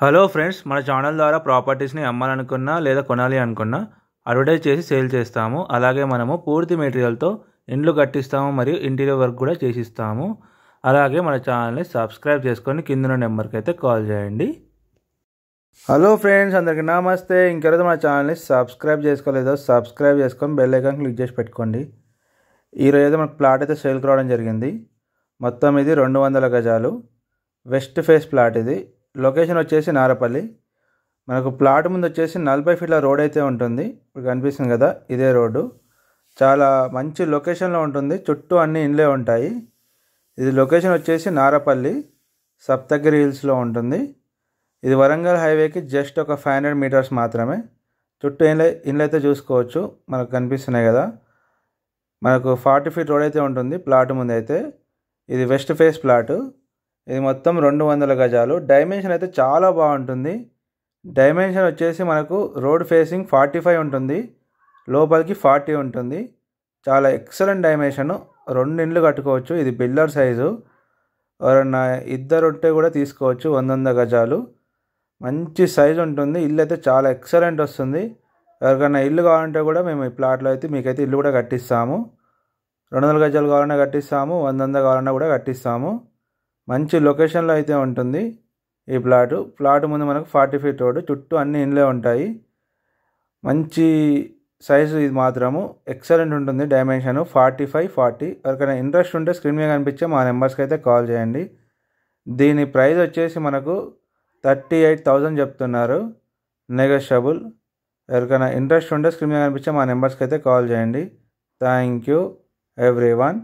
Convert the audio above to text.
Hello friends, మన channel ద్వారా ప్రాపర్టీస్ని అమ్మాలనుకున్నా లేదా కొనాలి అనుకున్నా అడ్వర్టైజ్ చేసి సేల్ చేస్తాము. అలాగే మనము పూర్తి మెటీరియల్తో ఇండ్లు కట్టిస్తాము మరియు ఇంటీరియర్ వర్క్ కూడా చేసిస్తాము. అలాగే మన ఛానల్ని సబ్స్క్రైబ్ చేసుకొని కింద నెంబర్కి అయితే కాల్ చేయండి. హలో ఫ్రెండ్స్, అందరికీ నమస్తే. ఇంకెవరైతే మన ఛానల్ని సబ్స్క్రైబ్ చేసుకోలేదో సబ్స్క్రైబ్ చేసుకొని బెల్ ఐకాన్ క్లిక్ చేసి పెట్టుకోండి. ఈరోజు అయితే మనకు ప్లాట్ అయితే సేల్కి రావడం జరిగింది. మొత్తం ఇది 200 గజాలు వెస్ట్ ఫేస్ ప్లాట్. ఇది లొకేషన్ వచ్చేసి నారపల్లి. మనకు ప్లాట్ ముందు వచ్చేసి 40 ఫీట్ల రోడ్ అయితే ఉంటుంది. ఇప్పుడు కనిపిస్తుంది కదా, ఇదే రోడ్డు. చాలా మంచి లొకేషన్లో ఉంటుంది. చుట్టూ అన్ని ఇండ్లే ఉంటాయి. ఇది లొకేషన్ వచ్చేసి నారపల్లి సప్తగిరి హిల్స్లో ఉంటుంది. ఇది వరంగల్ హైవేకి జస్ట్ ఒక 500 మీటర్స్ మాత్రమే. చుట్టూ ఇండ్లు అయితే చూసుకోవచ్చు, మనకు కనిపిస్తున్నాయి కదా. మనకు 40 ఫీట్ రోడ్ అయితే ఉంటుంది ప్లాట్ ముందు అయితే. ఇది వెస్ట్ ఫేస్ ప్లాటు. ఇది మొత్తం 200 గజాలు. డైమెన్షన్ అయితే చాలా బాగుంటుంది. డైమెన్షన్ వచ్చేసి మనకు రోడ్ ఫేసింగ్ 45 ఉంటుంది, లోపలికి 40 ఉంటుంది. చాలా ఎక్సలెంట్ డైమెన్షన్. 2 ఇండ్లు కట్టుకోవచ్చు. ఇది బిల్డర్ సైజు. ఎవరన్నా ఇద్దరు ఉంటే కూడా తీసుకోవచ్చు. 100 గజాలు మంచి సైజు ఉంటుంది. ఇల్లు అయితే చాలా ఎక్సలెంట్ వస్తుంది. ఎవరికైనా ఇల్లు కావాలంటే కూడా మేము ఈ ప్లాట్లో అయితే మీకైతే ఇల్లు కూడా కట్టిస్తాము. 200 గజాలు కావాలన్నా కట్టిస్తాము, 100 కావాలన్నా కూడా కట్టిస్తాము. మంచి లొకేషన్లో అయితే ఉంటుంది ఈ ప్లాట్ ముందు మనకు 40 ఫీట్ రోడ్డు, చుట్టూ అన్ని ఇండ్లే ఉంటాయి. మంచి సైజు ఇది మాత్రము ఎక్సలెంట్ ఉంటుంది. డైమెన్షన్ 45-40. ఎవరికైనా ఇంట్రెస్ట్ ఉంటే స్క్రీన్ మీద కనిపించే మా నెంబర్స్కి అయితే కాల్ చేయండి. దీని ప్రైస్ వచ్చేసి మనకు 38,000 చెప్తున్నారు, నెగోషియబుల్. ఎవరికైనా ఇంట్రెస్ట్ ఉంటే స్క్రీన్ మీద కనిపించే మా నెంబర్స్కి అయితే కాల్ చేయండి. Thank you everyone.